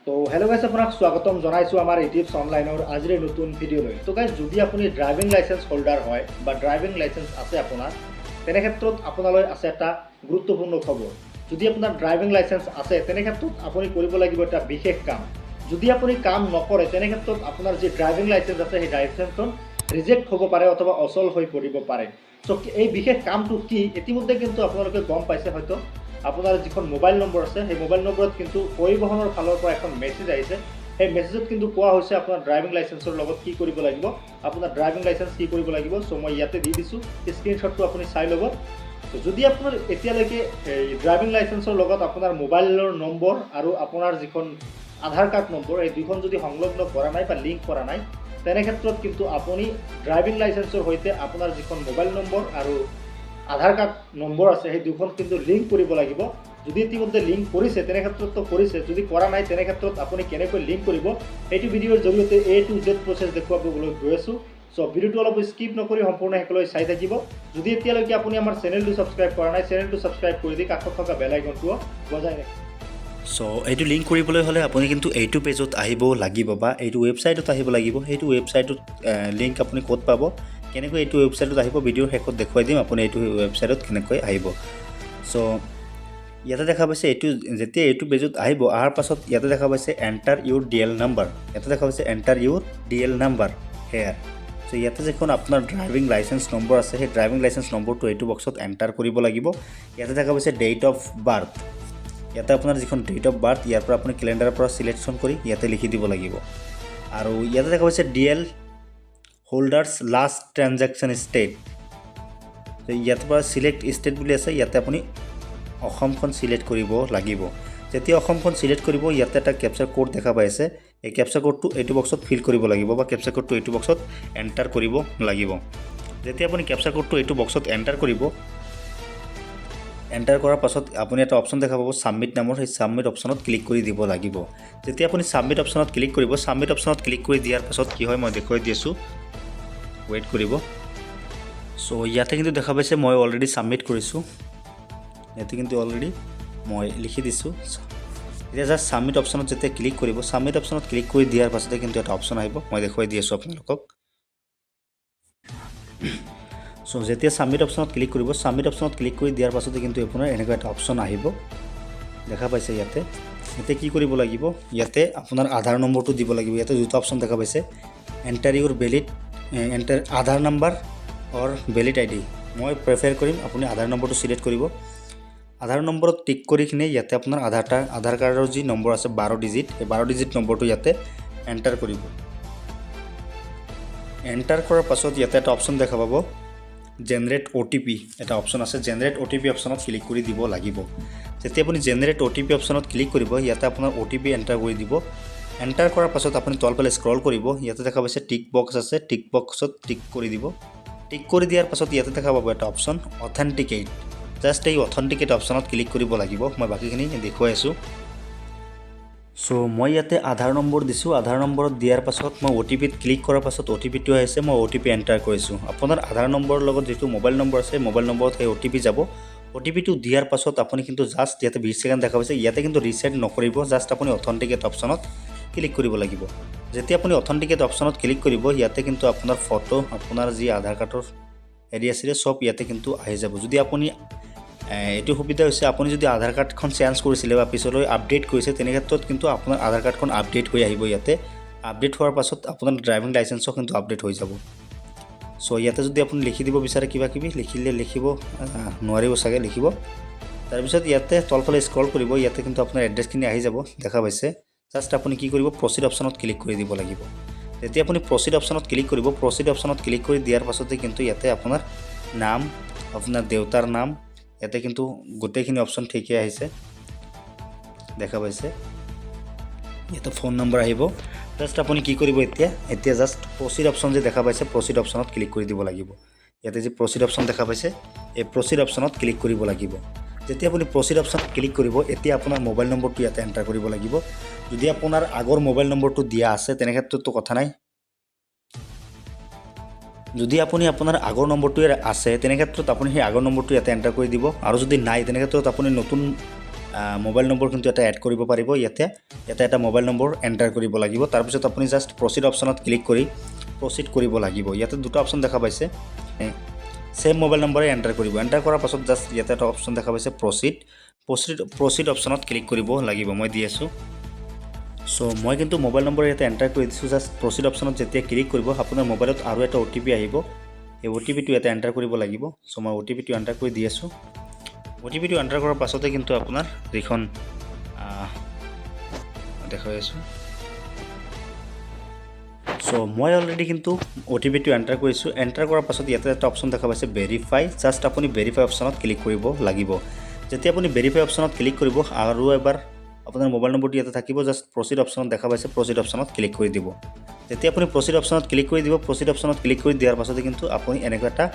তো হেল্ল' গাইছ আপোনাক স্বাগতম জনাইছোঁ আমাৰ ইউটিউব অনলাইনৰ আজিৰ নতুন ভিডিঅ'লৈ। তো গাইছ যদি আপুনি ড্ৰাইভিং লাইচেন্স হোল্ডাৰ হয় বা ড্ৰাইভিং লাইচেন্স আছে আপোনাৰ, তেনে ক্ষেত্ৰত আপোনালৈ আছে এটা গুৰুত্বপূৰ্ণ খবৰ। যদি আপোনাৰ ড্ৰাইভিং লাইচেন্স আছে তেনে ক্ষেত্ৰত আপুনি কৰিব লাগিব এটা বিশেষ কাম। যদি আপুনি কাম নকৰে তেনে ক্ষেত্ৰত আপোনাৰ যি ড্ৰাইভিং লাইচেন্স আছে সেই লাইচেন্সখন ৰিজেক্ট হ'ব পাৰে অথবা অচল হৈ পৰিব পাৰে। চ' এই বিশেষ কামটো কি ইতিমধ্যে কিন্তু আপোনালোকে গম পাইছে হয়তো। আপোনাৰ যিখন মোবাইল নম্বৰ আছে সেই মোবাইল নম্বৰত কিন্তু পৰিবহণৰ ফালৰ পৰা এখন মেছেজ আহিছে। সেই মেছেজত কিন্তু কোৱা হৈছে আপোনাৰ ড্ৰাইভিং লাইচেন্সৰ লগত কি কৰিব লাগিব, আপোনাৰ ড্ৰাইভিং লাইচেন্স কি কৰিব লাগিব। চ' মই ইয়াতে দি দিছোঁ, স্ক্ৰীনশ্বটটো আপুনি চাই ল'ব। যদি আপোনাৰ এতিয়ালৈকে এই ড্ৰাইভিং লাইচেন্সৰ লগত আপোনাৰ মোবাইলৰ নম্বৰ আৰু আপোনাৰ যিখন আধাৰ কাৰ্ড নম্বৰ এই দুখন যদি সংলগ্ন কৰা নাই বা লিংক কৰা নাই, তেনে ক্ষেত্ৰত কিন্তু আপুনি ড্ৰাইভিং লাইচেন্সৰ সৈতে আপোনাৰ যিখন মোবাইল নম্বৰ আৰু আধাৰ কাৰ্ড নম্বৰ আছে সেই দুখন কিন্তু লিংক কৰিব লাগিব। যদি ইতিমধ্যে লিংক কৰিছে তেনে ক্ষেত্ৰততো কৰিছে, যদি কৰা নাই তেনে ক্ষেত্ৰত আপুনি কেনেকৈ লিংক কৰিব এইটো ভিডিঅ'ৰ জৰিয়তে A to Z প্ৰচেছ দেখুৱাবলৈ গৈ আছোঁ। চ' ভিডিঅ'টো অলপ স্কিপ নকৰি সম্পূৰ্ণ শেষলৈ চাই থাকিব। যদি এতিয়ালৈকে আপুনি আমাৰ চেনেলটো ছাবস্ক্ৰাইব কৰা নাই, চেনেলটো ছাবস্ক্ৰাইব কৰি দি কাষত থকা বেল আইকনটো বজাই ৰাখিব। সো এইটো লিংক কৰিবলৈ হ'লে আপুনি কিন্তু এইটো পেজত আহিব লাগিব বা এইটো ৱেবছাইটত আহিব লাগিব। সেইটো ৱেবছাইটত লিংক আপুনি ক'ত পাব, কেনেকৈ এইটো ৱেবছাইটত আহিব ভিডিঅ'ৰ শেষত দেখুৱাই দিম আপুনি এইটো ৱেবছাইটত কেনেকৈ আহিব। সো ইয়াতে দেখা পাইছে এইটো যেতিয়া এইটো পেজত আহিব, অহাৰ পাছত ইয়াতে দেখা পাইছে এণ্টাৰ ইউৰ DL নাম্বাৰ, ইয়াতে দেখা পাইছে এণ্টাৰ ইউৰ DL নাম্বাৰ হেয়াৰ। সো ইয়াতে যিখন আপোনাৰ ড্ৰাইভিং লাইচেন্স নম্বৰ আছে সেই ড্ৰাইভিং লাইচেন্স নম্বৰটো এইটো বক্সত এণ্টাৰ কৰিব লাগিব। ইয়াতে দেখা পাইছে ডেট অফ বাৰ্থ, ইয়াতে আপোনাৰ যিখন ডেট অফ বাৰ্থ ইয়াৰ পৰা আপুনি কেলেণ্ডাৰৰ পৰা চিলেকশ্যন কৰি ইয়াতে লিখি দিব লাগিব। আৰু ইয়াতে দেখা পাইছে DL holders last transaction state, ইয়াৰ পৰা চিলেক্ট ষ্টেট বুলি আছে, ইয়াতে আপুনি অসমখন চিলেক্ট কৰিব লাগিব। যেতিয়া অসমখন চিলেক্ট কৰিব ইয়াতে এটা কেপচাৰ কোড দেখা পাইছে, এই কেপচাৰ কোডটো এইটো বক্সত ফিল কৰিব লাগিব বা কেপচাৰ কোডটো এইটো বক্সত এণ্টাৰ কৰিব লাগিব। যেতিয়া আপুনি কেপচাৰ কোডটো এইটো বক্সত এণ্টাৰ কৰিব, এণ্টাৰ কৰাৰ পাছত আপুনি এটা অপশ্যন দেখা পাব ছাবমিট নামৰ, সেই ছাবমিট অপশ্যনত ক্লিক কৰি দিব লাগিব। যেতিয়া আপুনি ছাবমিট অপশ্যনত ক্লিক কৰিব, ছাবমিট অপশ্যনত ক্লিক কৰি দিয়াৰ পাছত কি হয় মই দেখুৱাই দি আছোঁ, ৱেইট কৰিব। চ' ইয়াতে কিন্তু দেখা পাইছে মই অলৰেডি ছাবমিট কৰিছোঁ, ইয়াতে কিন্তু অলৰেডি মই লিখি দিছোঁ। এতিয়া জাষ্ট ছাবমিট অপশ্যনত যেতিয়া ক্লিক কৰিব, ছাবমিট অপশ্যনত ক্লিক কৰি দিয়াৰ পাছতে কিন্তু এটা অপশ্যন আহিব, মই দেখুৱাই দি আছোঁ আপোনালোকক। চ' যেতিয়া ছাবমিট অপশ্যনত ক্লিক কৰিব, ছাবমিট অপশ্যনত ক্লিক কৰি দিয়াৰ পাছতে কিন্তু আপোনাৰ এনেকুৱা এটা অপশ্যন আহিব, দেখা পাইছে ইয়াতে। এতিয়া কি কৰিব লাগিব, ইয়াতে আপোনাৰ আধাৰ নম্বৰটো দিব লাগিব। ইয়াতে দুটা অপশ্যন দেখা পাইছে, এণ্টাৰ ইউৰ ভেলিড এণ্টাৰ আধাৰ নাম্বাৰ অৰ ভেলিড ID। মই প্ৰেফাৰ কৰিম আপুনি আধাৰ নম্বৰটো চিলেক্ট কৰিব। আধাৰ নম্বৰত টিক কৰি কিনে ইয়াতে আপোনাৰ আধাৰ কাৰ্ডৰ যি নম্বৰ আছে 12 ডিজিট, এই 12 ডিজিট নম্বৰটো ইয়াতে এণ্টাৰ কৰিব। এণ্টাৰ কৰাৰ পাছত ইয়াতে এটা অপশ্যন দেখা পাব জেনেৰেট OTP, এটা অপশ্যন আছে, জেনেৰেট OTP অপশ্যনত ক্লিক কৰি দিব লাগিব। যেতিয়া আপুনি জেনেৰেট OTP অপশ্যনত ক্লিক কৰিব, ইয়াতে আপোনাৰ OTP এণ্টাৰ কৰি দিব। এণ্টাৰ কৰাৰ পাছত আপুনি তলফালে স্ক্ৰল কৰিব, ইয়াতে দেখা পাইছে টিক বক্স আছে, টিক বক্সত টিক কৰি দিব। টিক কৰি দিয়াৰ পাছত ইয়াতে দেখা পাব এটা অপশ্যন অথেণ্টিকেট, জাষ্ট এই অথেণ্টিকেট অপশ্যনত ক্লিক কৰিব লাগিব। মই বাকীখিনি দেখুৱাই আছোঁ। চ' মই ইয়াতে আধাৰ নম্বৰ দিছোঁ, আধাৰ নম্বৰত দিয়াৰ পাছত মই OTPত ক্লিক কৰাৰ পাছত OTPটো আহিছে, মই OTP এণ্টাৰ কৰিছোঁ। আপোনাৰ আধাৰ নম্বৰৰ লগত যিটো মোবাইল নম্বৰ আছে, মোবাইল নম্বৰত সেই OTP যাব। OTPটো দিয়াৰ পাছত আপুনি কিন্তু জাষ্ট ইয়াতে 20 ছেকেণ্ড দেখা পাইছে, ইয়াতে কিন্তু ৰিছেট নকৰিব, জাষ্ট আপুনি অথেণ্টিকেট অপশ্যনত ক্লিক কৰিব লাগিব। যেতিয়া আপুনি অথেণ্টিকেট অপশ্যনত ক্লিক কৰিব, ইয়াতে কিন্তু আপোনাৰ ফটো, আপোনাৰ যি আধাৰ কাৰ্ডৰ হেৰি আছিলে চব ইয়াতে কিন্তু আহি যাব। যদি আপুনি এইটো সুবিধা হৈছে, আপুনি যদি আধাৰ কাৰ্ডখন চেঞ্জ কৰিছিলে বা পিছলৈ আপডেট কৰিছে, তেনে ক্ষেত্ৰত কিন্তু আপোনাৰ আধাৰ কাৰ্ডখন আপডেট হৈ আহিব। ইয়াতে আপডেট হোৱাৰ পাছত আপোনাৰ ড্ৰাইভিং লাইচেন্সো কিন্তু আপডেট হৈ যাব। চ' ইয়াতে যদি আপুনি লিখি দিব বিচাৰে কিবা কিবি, লিখিব নোৱাৰিব চাগে লিখিব। তাৰপিছত ইয়াতে তলফালে স্ক্ৰল কৰিব, ইয়াতে কিন্তু আপোনাৰ এড্ৰেছখিনি আহি যাব, দেখা পাইছে। জাষ্ট আপুনি কি কৰিব, প্ৰচিড অপশ্যনত ক্লিক কৰি দিব লাগিব। যেতিয়া আপুনি প্ৰচিড অপশ্যনত ক্লিক কৰিব, প্ৰচিড অপশ্যনত ক্লিক কৰি দিয়াৰ পাছতে কিন্তু ইয়াতে আপোনাৰ নাম, আপোনাৰ দেউতাৰ নাম, ইয়াতে কিন্তু গোটেইখিনি অপশ্যন ঠিকে আহিছে, দেখা পাইছে। ইয়াতে ফোন নম্বৰ আহিব। জাষ্ট আপুনি কি কৰিব, এতিয়া জাষ্ট প্ৰচিড অপশ্যন যে দেখা পাইছে, প্ৰচিড অপশ্যনত ক্লিক কৰি দিব লাগিব। ইয়াতে যি প্ৰচিড অপশ্যন দেখা পাইছে, এই প্ৰচিড অপশ্যনত ক্লিক কৰিব লাগিব। যেতিয়া আপুনি প্ৰচিড অপশ্যনত ক্লিক কৰিব, এতিয়া আপোনাৰ মোবাইল নম্বৰটো ইয়াতে এণ্টাৰ কৰিব লাগিব। যদি আপোনাৰ আগৰ মোবাইল নম্বৰটো দিয়া আছে তেনে ক্ষেত্ৰততো কথা নাই। যদি আপুনি আপোনাৰ আগৰ নম্বৰটোৱে আছে তেনে ক্ষেত্ৰত আপুনি সেই আগৰ নম্বৰটো ইয়াতে এণ্টাৰ কৰি দিব, আৰু যদি নাই তেনে ক্ষেত্ৰত আপুনি নতুন মোবাইল নম্বৰ কিন্তু এটা এড কৰিব পাৰিব ইয়াতে এটা মোবাইল নম্বৰ এণ্টাৰ কৰিব লাগিব তাৰপিছত আপুনি জাষ্ট প্ৰচিড অপশ্যনত ক্লিক কৰি প্ৰচিড কৰিব লাগিব ইয়াতে দুটা অপশ্যন দেখা পাইছে সেম মোবাইল নম্বৰে এণ্টাৰ কৰিব এণ্টাৰ কৰাৰ পাছত জাষ্ট ইয়াতে এটা অপশ্যন দেখা পাইছে প্ৰচিড অপশ্যনত ক্লিক কৰিব লাগিব মই দি আছোঁ সো মই কিন্তু মোবাইল নম্বৰ ইয়াতে এণ্টাৰ কৰি দিছোঁ জাষ্ট প্ৰচিড অপশ্যনত যেতিয়া ক্লিক কৰিব আপোনাৰ মোবাইলত আৰু এটা OTP আহিব এই OTPটো ইয়াতে এণ্টাৰ কৰিব লাগিব সো মই OTPটো এণ্টাৰ কৰি দি আছোঁ OTPটো এণ্টাৰ কৰাৰ পাছতে কিন্তু আপোনাৰ যিখন দেখাই আছোঁ সো মই অলৰেডি কিন্তু OTPটো এণ্টাৰ কৰিছোঁ এণ্টাৰ কৰাৰ পাছত ইয়াতে এটা অপশ্যন দেখা পাইছে ভেৰিফাই জাষ্ট আপুনি ভেৰিফাই অপশ্যনত ক্লিক কৰিব লাগিব যেতিয়া আপুনি ভেৰিফাই অপশ্যনত ক্লিক কৰিব আৰু এবাৰ আপোনাৰ মোবাইল নম্বৰটো ইয়াতে থাকিব জাষ্ট প্ৰচিড অপশ্যনত দেখা পাইছে প্ৰচিড অপশ্যনত ক্লিক কৰি দিব যেতিয়া আপুনি প্ৰচিড অপশ্যনত ক্লিক কৰি দিব প্ৰচিড অপশ্যনত ক্লিক কৰি দিয়াৰ পাছতে কিন্তু আপুনি এনেকুৱা এটা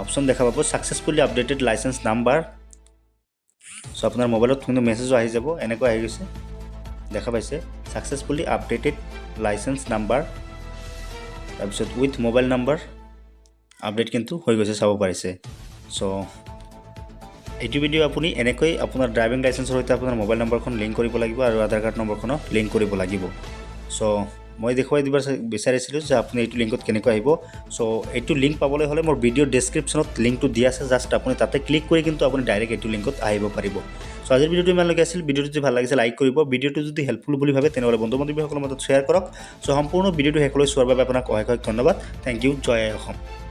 অপশ্যন দেখা পাব successfully updated licence number so আপোনাৰ মোবাইলত কিন্তু মেছেজো আহি যাব এনেকুৱা আহি গৈছে দেখা পাইছে ছাকচেছফুলি আপডেটেড লাইচেন্স নাম্বাৰ তাৰপিছত উইথ মোবাইল নাম্বাৰ আপডেট কিন্তু হৈ গৈছে চাব পাৰিছে সো এইটো ভিডিঅ' আপুনি এনেকৈ আপোনাৰ ড্ৰাইভিং লাইচেন্সৰ সৈতে আপোনাৰ মোবাইল নম্বৰখন লিংক কৰিব লাগিব আৰু আধাৰ কাৰ্ড নম্বৰখনো লিংক কৰিব লাগিব সো মই দেখুৱাই দিব বিচাৰিছিলোঁ যে আপুনি এইটো লিংকত কেনেকৈ আহিব সো এইটো লিংক পাবলৈ হ'লে মোৰ ভিডিঅ' ডেছক্ৰিপশ্যনত লিংকটো দিয়া আছে জাষ্ট আপুনি তাতে ক্লিক কৰি কিন্তু আপুনি ডাইৰেক্ট এইটো লিংকত আহিব পাৰিব সো আজিৰ ভিডিঅ'টো ইমানলৈকে আছিল ভিডিঅ'টো যদি ভাল লাগিছে লাইক কৰিব ভিডিঅ'টো যদি হেল্পফুল বুলি ভাবে তেনেহ'লে বন্ধু বান্ধৱীসকলৰ মাজত শ্বেয়াৰ কৰক সো সম্পূৰ্ণ ভিডিঅ'টো শেষলৈ চোৱাৰ বাবে আপোনাক অশেষ ধন্যবাদ থেংক ইউ জয় অসম